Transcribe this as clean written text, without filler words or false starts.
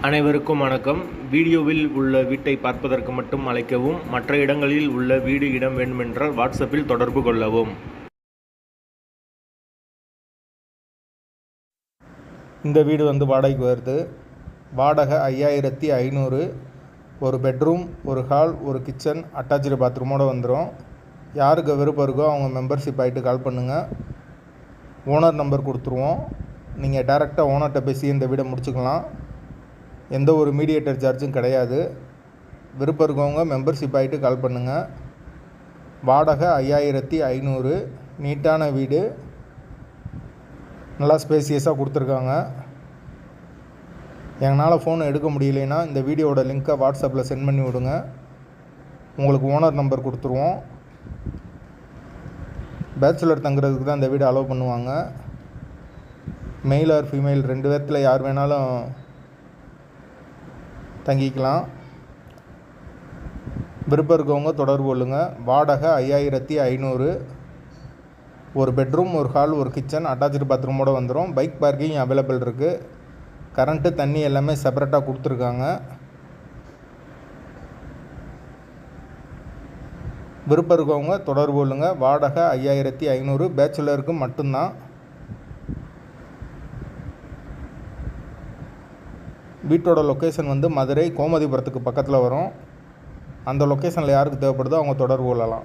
அனைவருக்கும் வணக்கம். வீடியோவில் உள்ள வீட்டை பார்ப்பதற்கு மட்டும் அழைக்கவும். மற்ற இடங்களில் உள்ள வீடு இடம் வேண்டுமென்றால் வாட்ஸ்அப்பில் தொடர்பு கொள்ளவும். இந்த வீடு வாடகைக்கு வருது. வாடகை 5500. ஒரு பெட்ரூம், ஒரு ஹால், ஒரு கிச்சன், அட்டாச்சு பாத்ரூமோடு வந்துடும். யாருக்கு விருப்பம் இருக்கோ அவங்க மெம்பர்ஷிப் ஆகிட்டு கால் பண்ணுங்கள். ஓனர் நம்பர் கொடுத்துருவோம். நீங்கள் டேரெக்டாக ஓனர்கிட்ட பேசி இந்த வீடை முடிச்சுக்கலாம். எந்த ஒரு மீடியேட்டர் சார்ஜும் கிடையாது. விருப்பம் இருக்கவங்க மெம்பர்ஷிப் ஆகிட்டு கால் பண்ணுங்கள். வாடகை 5500. நீட்டான வீடு, நல்லா ஸ்பேசியஸாக கொடுத்துருக்காங்க. எங்களால் ஃபோன் எடுக்க முடியலைன்னா இந்த வீடியோவோட லிங்க்கை வாட்ஸ்அப்பில் சென்ட் பண்ணி விடுங்க. உங்களுக்கு ஓனர் நம்பர் கொடுத்துருவோம். பேச்சுலர் தங்குறதுக்கு தான் இந்த வீடு அலோவ் பண்ணுவாங்க. மெயில் ஆர் ஃபீமேல் 2 பேர்த்தில் யார் வேணாலும் தங்கிக்கலாம். விருப்பம் இருக்கவங்க தொடர்பு கொள்ளுங்கள். வாடகை 5500. ஒரு பெட்ரூம், ஒரு ஹால், ஒரு கிச்சன், அட்டாச்சு பாத்ரூமோடு வந்துடும். பைக் பார்க்கிங் அவைலபிள் இருக்குது. கரண்ட்டு, தண்ணி எல்லாமே செப்பரேட்டாக கொடுத்துருக்காங்க. விருப்பம் இருக்கவங்க தொடர்பு கொள்ளுங்கள். வாடகை 5500. பேச்சுலருக்கு மட்டும்தான். வீட்டோட லொக்கேஷன் மதுரை கோமதிபுரத்துக்கு பக்கத்தில் வரும். அந்த லொக்கேஷனில் யாருக்கு தேவைப்படுதோ அவங்க தொடர்பு கொள்ளலாம்.